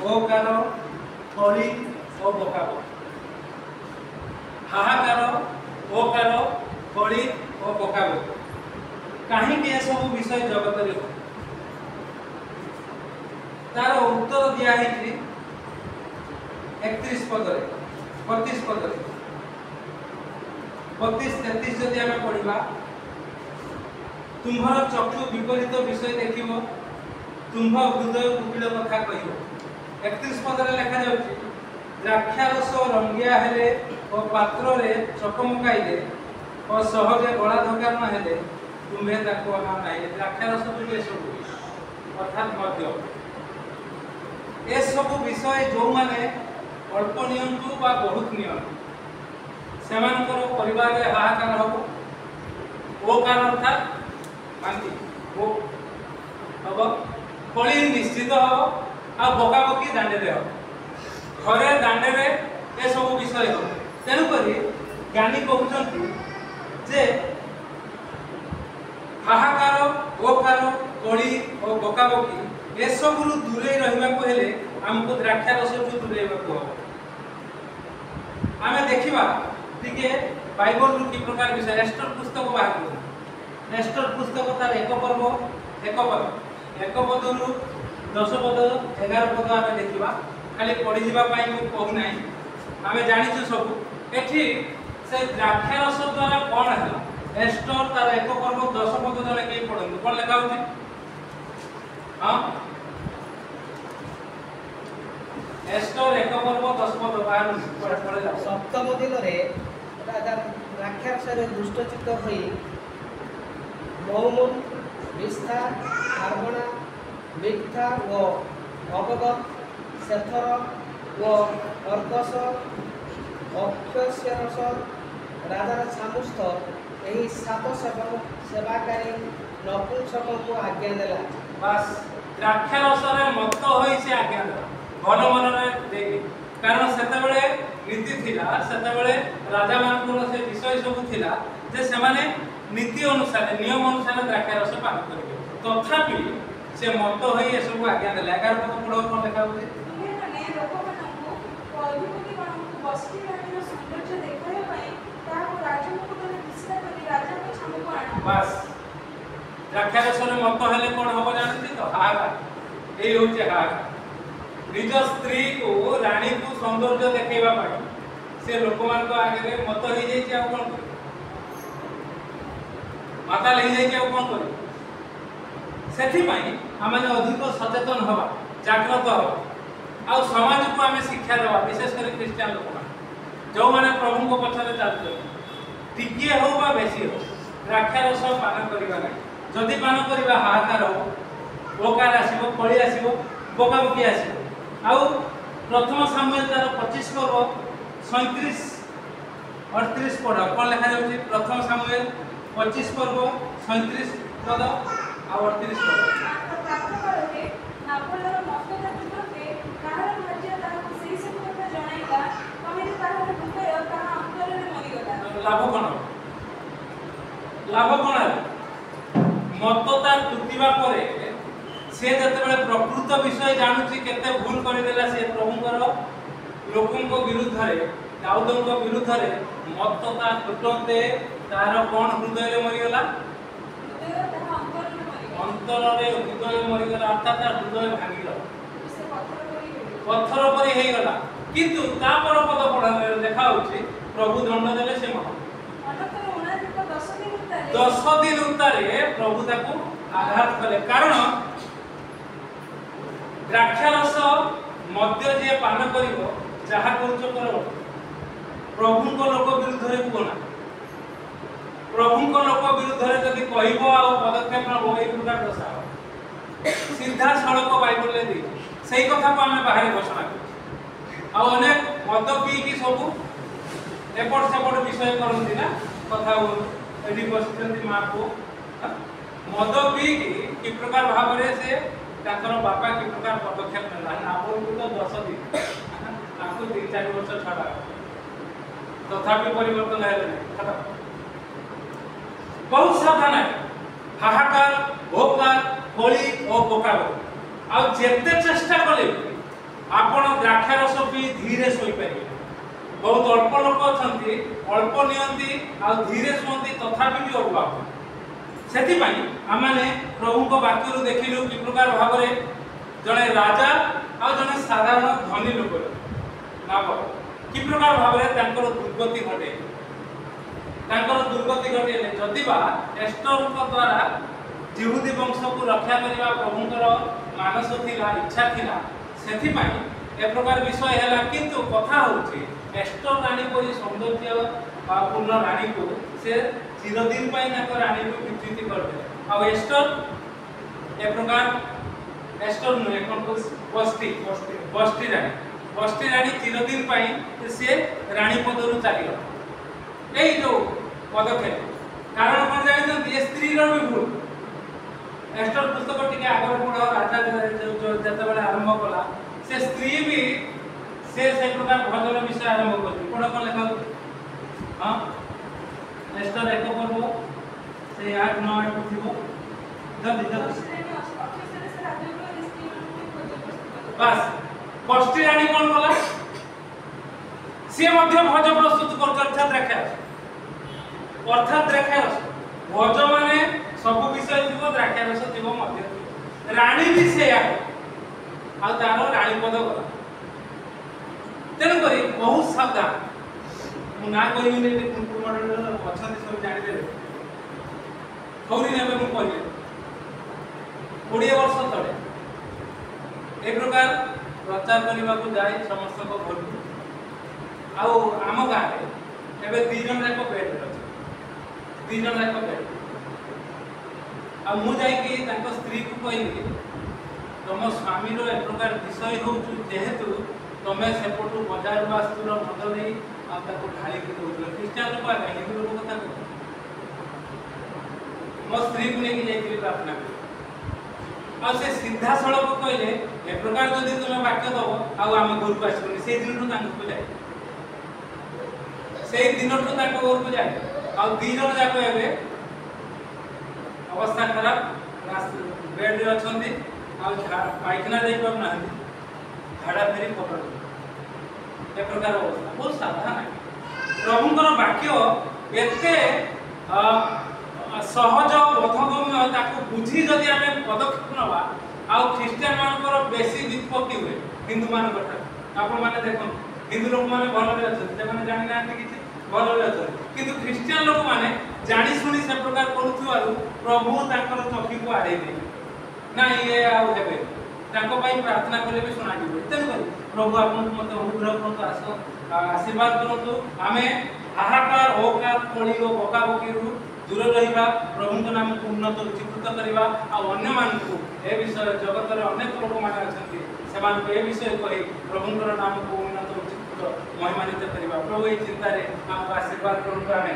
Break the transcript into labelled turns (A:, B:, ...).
A: ओकार कली और बोकाबो हाहाकार ओकार कली और बोकाबो कहीं ये सब विषय जगत रे तार उत्तर दिया है 31 पद 32 पद 32 33 जदि आम पढ़ा तुम्हार चक्षु विपरीत विषय देखिब तुम्भ हृदय कुपिल कथा कह 31 पद लिखा जाउछि द्राक्षारस रंगिया हेले और पात्र रे चकमकाइले और सहजे गला धकान हेले तुम्हें ताको अना नाही द्राक्षारस जो सब अर्थात मध्य ए सब विषय जो माने अल्प नियंतु बा बहुत नियम सेमानकर परिवार रे हाहाकार हबो ओकार अर्थात मानती ओ हबो कली निश्चित हबो आ बोकाबोकी दांडे रे हबो घरे दांडे रे ए सब विषय हो तेनु करी ज्ञानी कहउछंती जे हाहाकार ओकार कली और बोकाबोकी ए सब रु दूरे रहिबा को हेले हमको द्राक्षारस रु दूरे रहबा को आमे देखिबा टिके बाइबल रु की प्रकार विषय एस्टर पुस्तक बाहर को एस्टर पुस्तक तार एक पर्व एक पद रु 10 पद 11 पद आमे देखिबा खाली पढ़ी जीवा पाई मु कहू नाही आमे जानिछु सब एठी से द्राक्षारस द्वारा कोन हला एस्टर तार एक पर्व 10 पद जने के पढनु कोन लिखा होती हां एस्टर एक पर्व 10 पद बाहर पढ़े जा
B: सप्तम दिन रे राजा द्राक्षारस रे दुष्टचित्त होई मौमुन विस्था आर्गणा मिथ्या व अवगत सेथर व अर्कस अक्षस्यरस राजार सामुस्थ एही सात सेवाकारी नपुंसक को आज्ञा देला
A: बस द्राक्षारस रे मत होई से आज्ञा देला मन मन रे देखि कारण सेते बेले नीति थिला सेते बेले राजा मानकर से विषय सब थिला जे से माने नीति अनुसार नियम अनुसार द्राक्षारस पान करिवे तथापि से मत होई ए सब आज्ञा देला 11 पद पढो कोन लिखा होई
C: माने लोकमानंकु अधिपति मानंकु बस्ती राणीर सौंदर्य देखाय पई ताको राजमुकुटरे विस्तार करी राजा के सामने आना
A: बस द्राक्षारस रे मत हेले कोन हबो जानथि तो हाहाकार एई होचे हाहाकार निज स्त्री को रानी को सौंदर्य देखाइबा पई से लोकमान को आगे मत हो जाई आ कोन कर माता ले जाई आ कोन कर सेठी पई हमने अधिक सचेतन हवा जागृत हवा आ समाज को हमें शिक्षा देवा विशेष कर क्रिश्चियन लोक जो माने प्रभु को पछरे चालते टिके हो बा बेसी हो द्राक्षारस पान करिबा नै जदि पान करिबा हाहाकार हो ओकार आसीबो कळी आसीबो बोकाबोकी आसीबो आउ प्रथम सामुएल तार 25 पर्व 37 38 पढ़ कौन लिखा जाउछि प्रथम सामुएल 25 पर्व 37 पद आ 38 पद लाभ कौन मत तार टुटिबा परे से जते प्रकृत विषय जानूची केते भूल करदेला से प्रभुंकर लोकंक विरुद्ध रे दाऊदंक विरुद्ध रे मत ता टुटंते तार कोन हृदय रे मरि गेला अंतर रे हृदय मरि गेला अर्थात तार हृदय भांगी गेला पत्थर परि हे गेला किंतु ता पर पद पढ़ा देखा होछि प्रभु दंड देले से महा 10 दिन उतारे प्रभु ताकू आघात कले कारण द्राक्षारस मध्य जे पान करिवो जहा करूछ करो प्रभु को लोक विरुद्ध रे कोना प्रभु को लोक विरुद्ध रे जदी कहिबो आ पदक्षेप न होई प्रकार दशा सीधा सड़क बाइबल ले दी सही कथा को हमें बाहर घोषणा कर आ अनेक मद पी की सब एपट सेपट विषय करंती ना कथा एडी बसिचंती मां को मद पी की प्रकार भाव रे से ताकर बापा की प्रकार पदक्षेप नेला आपन को तो 10 दिन ताको 3-4 वर्ष छाड़ा तथापि परिवर्तन है खत्म बहुत सावधान है हाहाकार भोकार होली और बोकाबो आ जेते चेष्टा कले द्राक्षारस भी धीरे शोई पारे बहुत अल्प लोक अच्छा अल्प नि धीरे शुंती तथापि भी अगुआ से आम प्रभु वाक्य देखिलु कि प्रकार भाव जड़े राजा आ जड़े साधारण धनी लोक लाभ कि प्रकार भाव दुर्गति घटे दुर्गति घटे जदिबा एस्टर द्वारा जिहुदी वंश को रक्षा करने प्रभुंर मानस थिला इच्छा थिला से ए प्रकार विषय है किंतु कथा होची एस्टर रानी परी सौंदर्य पूर्ण रानी को से चिरदिन रानी को विच्युति करदे आ एस्टर ए प्रकार एस्टर नुहे कौन बस्ती रानी चिरदिन से रानी पदरू चलीगला यही जो पदक्षेप कारण कौन जानते ये स्त्री भी भूल एस्टर पुस्तक टी आगे पढ़ राजा जो आरंभ कला से स्त्री भी से प्रकार भजन विषय आरंभ कर पढ़ कौन लेखा हाँ एस्टर एक पर्व से 8-9 थी जल्दी जल्दी बस बस्ती रानी कौन कला सी भज प्रस्तुत कर अर्थात द्राक्षारस भज माने सब विषय थी द्राक्षारस थी राणी भी से तार राणी पद गला तेणुक बहुत सावधान मुझे ना कहनी अच्छा सब जानदे थोड़ी ने मुझे 20 वर्ष तले ए प्रकार प्रचार करने को जाए समस्त घर आम गाँव में 2 जन जाक बेड अच्छे 2 जन जाक बेड आ मुझे स्त्री को कहली तुम स्वामी ए प्रकार विषय हो जेहेतु तुम्हें सेपटू बजार आसुल मद नहीं ढालिकी दौल ख्रीस्टान लोक आगे हिंदू लोक कथा कह मो स्त्री को लेकिन जाइए प्रार्थना कर आ से सीधा सड़क कहले ए प्रकार जदि तुम वाक्य दब आम घर को आसबनी से दिन को जाए से दिन घर को जाए आ 2 जन जाक ए अवस्था खराब बेड रे अछंती आ पाइखाना जाई पाब ना झाड़ा फेरी पकड़ ए प्रकार अवस्था बहुत सावधान प्रभुंकर वाक्य एते सहज बोधगम्य ताको बुझी जदि आमे पदक्षेप नवा आ ख्रीस्टियन मानकर बेसी विपत्ति हुए हिंदू मानकर आपण माने देखो हिंदू लोक माने भल रे अछन जे माने जानि नांती किछि भल रे अछन किंतु ख्रीस्टियन लोक माने जानि सुनी से प्रकार करूथुआरु प्रभु ताकर चकी को आड़े दे ना ये आउ हेबे ताको भाई प्रार्थना कले भी सुना दिबे तेन प्रभु आपन मते अनुग्रह करतो आसो आशीर्वाद करतो आमे हाहाकार होकार कली ओ बका बकीरु दूर रहिबा प्रभु नाम को उन्नत उच्चीकृत करबा आ अन्य मान को ए विषय जगत रे अनेक लोक माने अछंती से मान को ए विषय कहि प्रभुंकर नाम को उन्नत उच्चीकृत महिमान्वित करबा प्रभु ए चिंता रे हम आशीर्वाद करतो आमे।